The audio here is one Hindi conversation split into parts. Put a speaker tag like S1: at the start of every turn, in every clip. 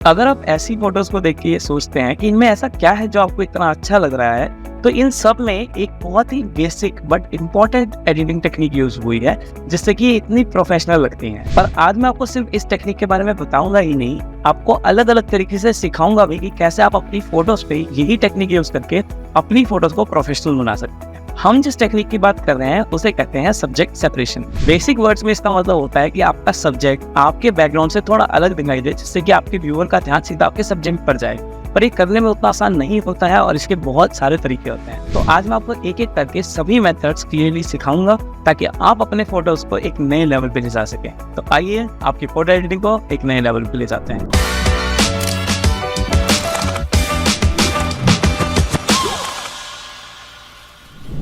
S1: अगर आप ऐसी फोटोज को देख के ये सोचते हैं कि इनमें ऐसा क्या है जो आपको इतना अच्छा लग रहा है, तो इन सब में एक बहुत ही basic but important editing technique use हुई है जिससे कि ये इतनी प्रोफेशनल लगती हैं। पर आज मैं आपको सिर्फ इस टेक्निक के बारे में बताऊंगा ही नहीं, आपको अलग अलग तरीके से सिखाऊंगा भी कि कैसे आप अपनी फोटोज पे यही टेक्निक यूज करके अपनी फोटोज को प्रोफेशनल बना सकते हैं। हम जिस टेक्निक की बात कर रहे हैं उसे कहते हैं सब्जेक्ट सेपरेशन। बेसिक वर्ड्स में इसका मतलब होता है कि आपका सब्जेक्ट आपके बैकग्राउंड से थोड़ा अलग दिखाई दे, जिससे कि आपके व्यूअर का ध्यान सीधा आपके सब्जेक्ट पर जाए। पर ये करने में उतना आसान नहीं होता है और इसके बहुत सारे तरीके होते हैं। तो आज मैं आपको एक एक करके सभी मेथड्स क्लियरली सिखाऊंगा ताकि आप अपने फोटोज को एक नए लेवल पे ले जा सकें। तो आइए आपकी फोटो एडिटिंग को एक नए लेवल पे ले जाते हैं।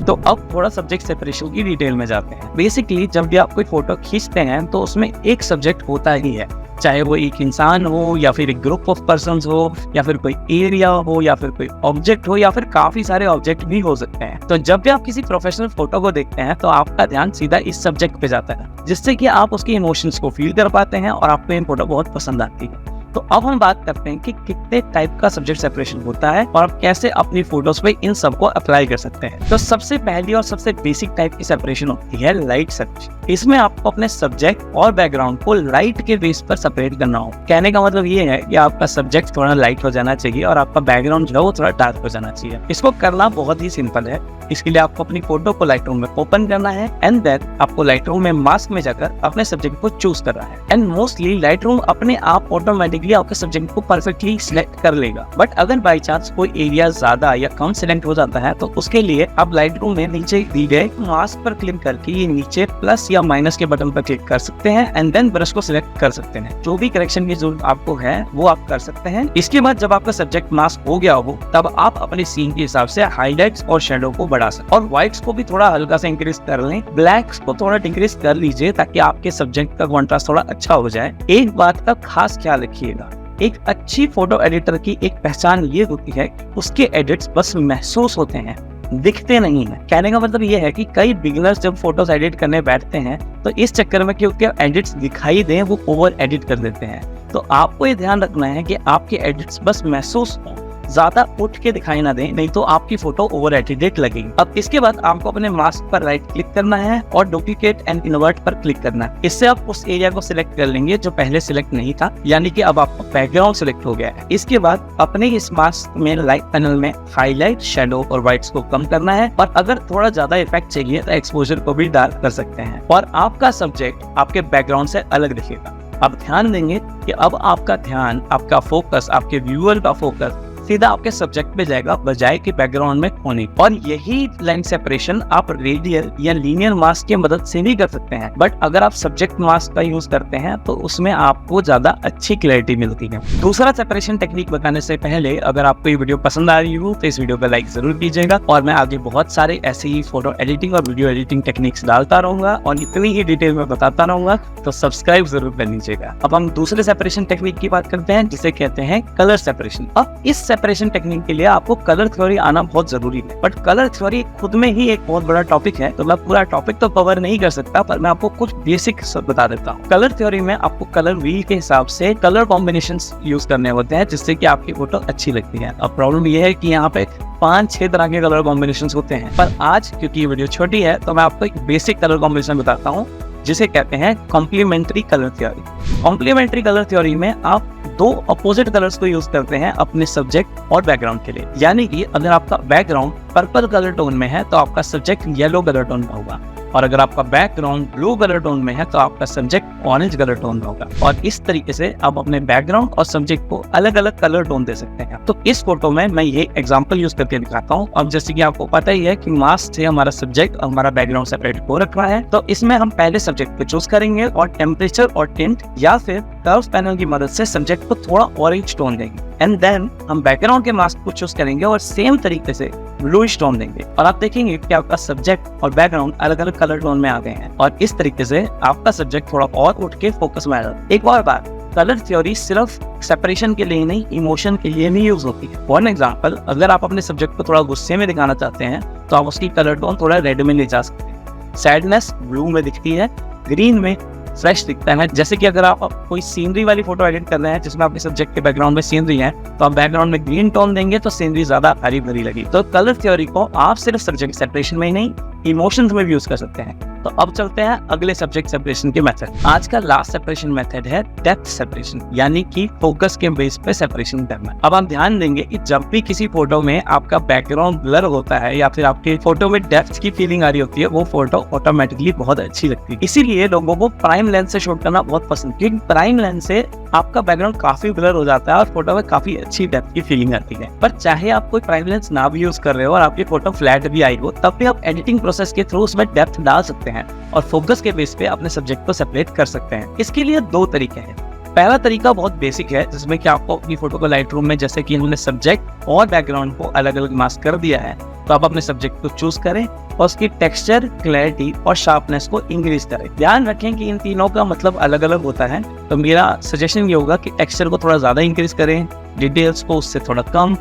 S1: तो अब थोड़ा सब्जेक्ट सेपरेशन की डिटेल में जाते हैं। बेसिकली जब भी आप कोई फोटो खींचते हैं तो उसमें एक सब्जेक्ट होता ही है, चाहे वो एक इंसान हो या फिर एक ग्रुप ऑफ पर्सन्स हो या फिर कोई एरिया हो या फिर कोई ऑब्जेक्ट हो या फिर काफी सारे ऑब्जेक्ट भी हो सकते हैं। तो जब भी आप किसी प्रोफेशनल फोटो को देखते हैं तो आपका ध्यान सीधा इस सब्जेक्ट पे जाता है, जिससे कि आप उसके इमोशंस को फील कर पाते हैं और आपको ये फोटो बहुत पसंद आती है। तो अब हम बात करते हैं कि कितने टाइप का सब्जेक्ट सेपरेशन होता है और आप कैसे अपनी फोटोज पे इन सबको अप्लाई कर सकते हैं। तो सबसे पहली और सबसे बेसिक टाइप की सेपरेशन होती है लाइट सेपरेशन। इसमें आपको अपने सब्जेक्ट और बैकग्राउंड को लाइट के बेस पर सेपरेट करना हो। कहने का मतलब ये है कि आपका सब्जेक्ट थोड़ा लाइट हो जाना चाहिए और आपका बैकग्राउंड जो है वो थोड़ा डार्क हो जाना चाहिए। इसको करना बहुत ही सिंपल है। इसके लिए आपको अपनी फोटो को लाइटरूम में ओपन करना है एंड देन आपको लाइटरूम में मास्क में जाकर अपने सब्जेक्ट को चूज करना है। एंड मोस्टली लाइटरूम अपने आप ऑटोमेटिकली आपके सब्जेक्ट को परफेक्टली सिलेक्ट कर लेगा। बट अगर बाई चांस कोई एरिया ज्यादा या कम सिलेक्ट हो जाता है तो उसके लिए आप लाइटरूम में नीचे दी गए मास्क पर क्लिक करके ये नीचे प्लस या माइनस के बटन पर क्लिक कर सकते हैं एंड देन ब्रश को सिलेक्ट कर सकते हैं। जो भी करेक्शन की जरूरत आपको है वो आप कर सकते हैं। इसके बाद जब आपका सब्जेक्ट मास्क हो गया हो तब आप अपने सीन के हिसाब से हाईलाइट्स और शेडो को बढ़ा सकते और व्हाइट्स को भी थोड़ा हल्का सा इंक्रीज कर लें, ब्लैक्स को थोड़ा डिक्रीज कर लीजिए ताकि आपके सब्जेक्ट का कॉन्ट्रास्ट थोड़ा अच्छा हो जाए। एक बात का खास ख्याल रखिएगा, एक अच्छी फोटो एडिटर की एक पहचान ये होती है कि उसके एडिट्स बस महसूस होते हैं, दिखते नहीं है। कहने का मतलब ये है कि कई बिगिनर्स जब फोटोज एडिट करने बैठते हैं तो इस चक्कर में क्योंकि एडिट्स दिखाई दें वो ओवर एडिट कर देते हैं। तो आपको ये ध्यान रखना है कि आपके एडिट्स बस महसूस हों, ज्यादा उठ के दिखाई ना दें, नहीं तो आपकी फोटो ओवर एडिटेड लगेगी। अब इसके बाद आपको अपने मास्क पर राइट क्लिक करना है और डुप्लीकेट एंड इन्वर्ट पर क्लिक करना है। इससे आप उस एरिया को सिलेक्ट कर लेंगे जो पहले सिलेक्ट नहीं था, यानी कि अब आपका बैकग्राउंड सिलेक्ट हो गया है। इसके बाद अपने इस मास्क में लाइट पैनल में हाईलाइट, शेडो और व्हाइट्स को कम करना है और अगर थोड़ा ज्यादा इफेक्ट चाहिए तो एक्सपोजर को भी डार्क कर सकते हैं और आपका सब्जेक्ट आपके बैकग्राउंड से अलग दिखेगा। अब ध्यान देंगे कि अब आपका ध्यान, आपका फोकस, आपके व्यूअर का फोकस सीधा आपके सब्जेक्ट पे जाएगा बजाय कि बैकग्राउंड में खोने। और यही लाइन सेपरेशन आप रेडियल या लीनियर मास्क की मदद से भी कर सकते हैं। बट अगर आप सब्जेक्ट मास्क का यूज करते हैं तो उसमें आपको ज्यादा अच्छी क्लैरिटी मिलती है। दूसरा सेपरेशन टेक्निक बताने से पहले अगर आपको ये वीडियो पसंद आ रही हो तो इस वीडियो को लाइक जरूर कीजिएगा और मैं आगे बहुत सारे ऐसे ही फोटो एडिटिंग और वीडियो एडिटिंग टेक्निक्स डालता रहूंगा और इतनी ही डिटेल में बताता रहूंगा, तो सब्सक्राइब जरूर कर लीजिएगा। अब हम दूसरे सेपरेशन टेक्निक की बात करते हैं जिसे कहते हैं कलर सेपरेशन। अब इस सेपरेशन टेक्निक के लिए आपको कलर थ्योरी आना बहुत जरूरी है, बट कलर थ्योरी खुद में ही एक बहुत बड़ा टॉपिक है, तो मैं पूरा टॉपिक तो कवर नहीं कर सकता, पर मैं आपको कुछ बेसिक बता देता हूँ। कलर थ्योरी में आपको कलर व्हील के हिसाब से कलर कॉम्बिनेशंस यूज करने होते हैं जिससे कि आपकी फोटो अच्छी लगती है। अब प्रॉब्लम ये है कि यहाँ पे 5-6 तरह के कलर कॉम्बिनेशंस होते हैं, पर आज क्योंकि ये वीडियो छोटी है तो मैं आपको एक बेसिक कलर कॉम्बिनेशन बताता हूँ जिसे कहते हैं complementary colour theory. Complementary colour theory में आप दो अपोजिट कलर्स को यूज करते हैं अपने सब्जेक्ट और बैकग्राउंड के लिए। यानी कि अगर आपका बैकग्राउंड पर्पल कलर टोन में है तो आपका सब्जेक्ट येलो कलर टोन में होगा और अगर आपका बैकग्राउंड ब्लू कलर टोन में है तो आपका सब्जेक्ट ऑरेंज कलर टोन में होगा। और इस तरीके से आप अपने बैकग्राउंड और सब्जेक्ट को अलग अलग कलर टोन दे सकते हैं। तो इस फोटो में मैं ये एग्जांपल यूज करके दिखाता हूँ। अब जैसे कि आपको पता ही है कि मास्क से हमारा सब्जेक्ट और हमारा बैकग्राउंड सेपरेट हो रखा है, तो इसमें हम पहले सब्जेक्ट को चूज करेंगे और टेम्परेचर और टिंट या फिर कर्व पैनल की मदद से सब्जेक्ट को थोड़ा ऑरेंज टोन देंगे एंड देन हम बैकग्राउंड के मास्क को चूज करेंगे और सेम तरीके से ब्लूइश टोन देंगे और आप देखेंगे कि आपका सब्जेक्ट और बैकग्राउंड अलग अलग कलर टोन में आ गए हैं और इस तरीके से आपका सब्जेक्ट थोड़ा और उठ के फोकस में आ जाता है। एक और बात, कलर थ्योरी सिर्फ सेपरेशन के लिए नहीं, इमोशन के लिए भी यूज होती है। फॉर एग्जांपल, अगर आप अपने सब्जेक्ट को थोड़ा गुस्से में दिखाना चाहते हैं तो आप उसकी कलर टोन थोड़ा रेड में ले जा सकते हैं। सैडनेस ब्लू में दिखती है, ग्रीन में फ्रेश दिखता है। जैसे कि अगर आप कोई सीनरी वाली फोटो एडिट कर रहे हैं जिसमें आपके सब्जेक्ट के बैकग्राउंड में सीनरी है, तो आप बैकग्राउंड में ग्रीन टोन देंगे तो सीनरी ज्यादा हरी भरी लगी। तो कलर थ्योरी को आप सिर्फ सब्जेक्ट सेपरेशन में ही नहीं, इमोशंस में भी यूज कर सकते हैं। तो अब चलते हैं अगले सब्जेक्ट सेपरेशन के मेथड। आज का लास्ट सेपरेशन मेथड है डेप्थ सेपरेशन, यानी कि फोकस के बेस पे सेपरेशन करना। अब आप ध्यान देंगे कि जब भी किसी फोटो में आपका बैकग्राउंड ब्लर होता है या फिर आपके फोटो में डेप्थ की फीलिंग आ रही होती है, वो फोटो ऑटोमेटिकली बहुत अच्छी लगती है। इसीलिए लोगों को प्राइम लेंस से शूट करना बहुत पसंद है, क्योंकि प्राइम लेंस से आपका बैकग्राउंड काफी ब्लर हो जाता है और फोटो में काफी अच्छी डेप्थ की फीलिंग आती है। पर चाहे आप कोई प्राइम लेंस ना भी यूज कर रहे हो और आपकी फोटो फ्लैट भी आई हो, तब भी आप एडिटिंग प्रोसेस के थ्रू उसमें डेप्थ डाल सकते हैं और फोकस के बेस पे अपने सब्जेक्ट को सेपरेट कर सकते हैं। इसके लिए दो तरीके हैं। पहला तरीका बहुत बेसिक है, जिसमें कि आपको अपनी फोटो को लाइटरूम में, जैसे कि हमने सब्जेक्ट और बैकग्राउंड को अलग अलग मास्क कर दिया है, तो आप अपने सब्जेक्ट को चूज करें और उसकी टेक्सचर, क्लैरिटी और शार्पनेस को इंक्रीज करें। ध्यान रखें कि इन तीनों का मतलब अलग अलग होता है, तो मेरा सजेशन ये होगा कि टेक्सचर को थोड़ा ज्यादा इंक्रीज करें, डिटेल्स को उससे थोड़ा कम,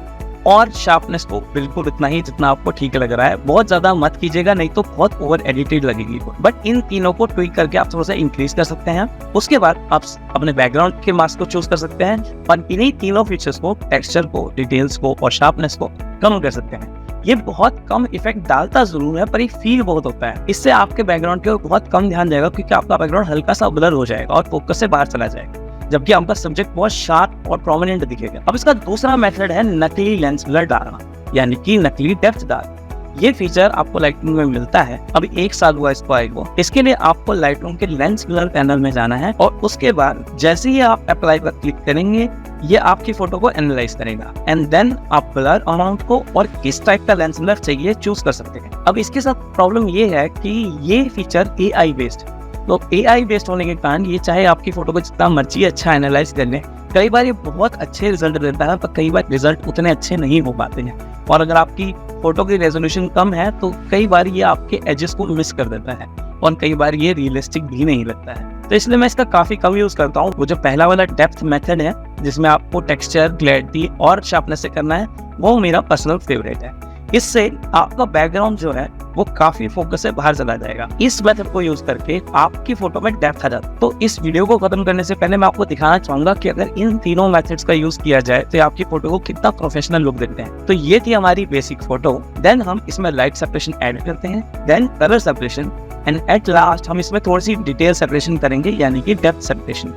S1: और शार्पनेस को बिल्कुल उतना ही जितना आपको ठीक लग रहा है। बहुत ज्यादा मत कीजिएगा, नहीं तो बहुत ओवर एडिटेड लगेगी। बट इन तीनों को ट्विक करके आप थोड़ा सा इंक्रीज कर सकते हैं। उसके बाद आप अपने बैकग्राउंड के मास्क को चूज कर सकते हैं और इन्हीं तीनों फीचर्स को, टेक्सचर को, डिटेल्स को और शार्पनेस को कम कर सकते हैं। ये बहुत कम इफेक्ट डालता जरूर है, पर ये फील बहुत होता है। इससे आपके बैकग्राउंड के ऊपर बहुत कम ध्यान जाएगा, क्योंकि आपका बैकग्राउंड हल्का सा ब्लर हो जाएगा और फोकस से बाहर चला जाएगा, जबकि आपका सब्जेक्ट बहुत शार्प और प्रोमिनेंट दिखेगा। अब इसका दूसरा मेथड है नकली लेंस ब्लर डालना, यानी कि नकली डेप्थ डालना। ये फीचर आपको लाइटरूम में मिलता है, अभी 1 साल हुआ इसको आए को। इसके लिए आपको लाइटरूम के लेंस ब्लर पैनल में जाना है और उसके बाद जैसे ही आप अप्लाई पर क्लिक करेंगे, ये आपकी फोटो को एनालाइज करेगा एंड देन आप ब्लर अमाउंट को और किस टाइप का लेंस ब्लर चाहिए चूज कर सकते हैं। अब इसके साथ प्रॉब्लम ये है कि ये फीचर AI बेस्ड, तो AI बेस्ड होने के कारण ये चाहे आपकी फोटो को जितना मर्जी अच्छा एनालाइज कर ले, कई बार ये बहुत अच्छे रिजल्ट देता है, पर कई बार रिजल्ट उतने अच्छे नहीं हो पाते हैं। और अगर आपकी फोटो की रेजोल्यूशन कम है तो कई बार ये आपके एजेस को मिस कर देता है और कई बार ये रियलिस्टिक भी नहीं लगता है। तो इसलिए मैं इसका काफी कम यूज करता हूँ। वो जो पहला वाला डेप्थ मेथड है, जिसमें आपको टेक्सचर, क्लैरिटी और शार्पनेस से करना है, वो मेरा पर्सनल फेवरेट है। इससे आपका बैकग्राउंड जो है वो काफी फोकस से बाहर चला जाएगा। इस मेथड को यूज करके आपकी फोटो में डेप्थ आ जाता है। तो इस वीडियो को खत्म करने से पहले मैं आपको दिखाना चाहूंगा कि अगर इन तीनों मेथड्स का यूज किया जाए तो आपकी फोटो को कितना प्रोफेशनल लुक देते हैं। तो ये थी हमारी बेसिक फोटो। देन हम इसमें लाइट सेपरेशन ऐड करते हैं, then colour separation, and at last हम इसमें थोड़ी सी डिटेल सेपरेशन करेंगे, यानी कि डेप्थ सेपरेशन।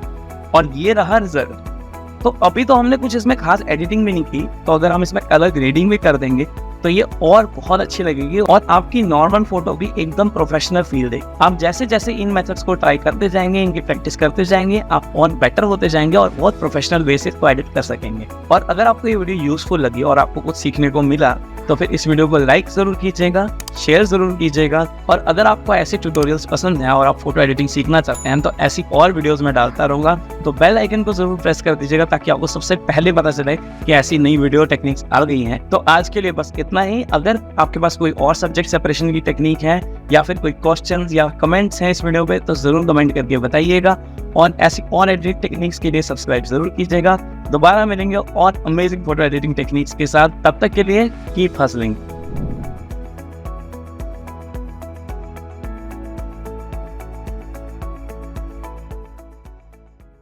S1: और ये रहा रिजल्ट। तो अभी तो हमने कुछ इसमें खास एडिटिंग भी नहीं की, तो अगर हम इसमें कलर ग्रेडिंग भी कर देंगे तो ये और बहुत अच्छी लगेगी और आपकी नॉर्मल फोटो भी एकदम प्रोफेशनल फील देगी। आप जैसे जैसे इन मेथड्स को ट्राई करते जाएंगे, इनकी प्रैक्टिस करते जाएंगे, आप और बेटर होते जाएंगे और बहुत प्रोफेशनल वे से इसको एडिट कर सकेंगे। और अगर आपको ये वीडियो यूजफुल लगी और आपको कुछ सीखने को मिला, तो फिर इस वीडियो को लाइक जरूर कीजिएगा, शेयर जरूर कीजिएगा। और अगर आपको ऐसे ट्यूटोरियल्स पसंद हैं और आप फोटो एडिटिंग सीखना चाहते हैं, तो ऐसी और वीडियोस में डालता रहूंगा। तो बेल आइकन को जरूर प्रेस कर दीजिएगा, ताकि आपको सबसे पहले पता चले कि ऐसी नई वीडियो टेक्निक्स आ गई हैं। तो आज के लिए बस इतना ही। अगर आपके पास कोई और सब्जेक्ट सेपरेशन की टेक्निक है या फिर कोई क्वेश्चंस या कमेंट्स हैं इस वीडियो पे, तो जरूर कमेंट करके बताइएगा। और ऐसी और एडिटिंग टेक्निक्स के लिए सब्सक्राइब जरूर कीजिएगा। दोबारा मिलेंगे और अमेजिंग फोटो एडिटिंग टेक्निक्स के साथ। तब तक के लिए कीप हसलिंग।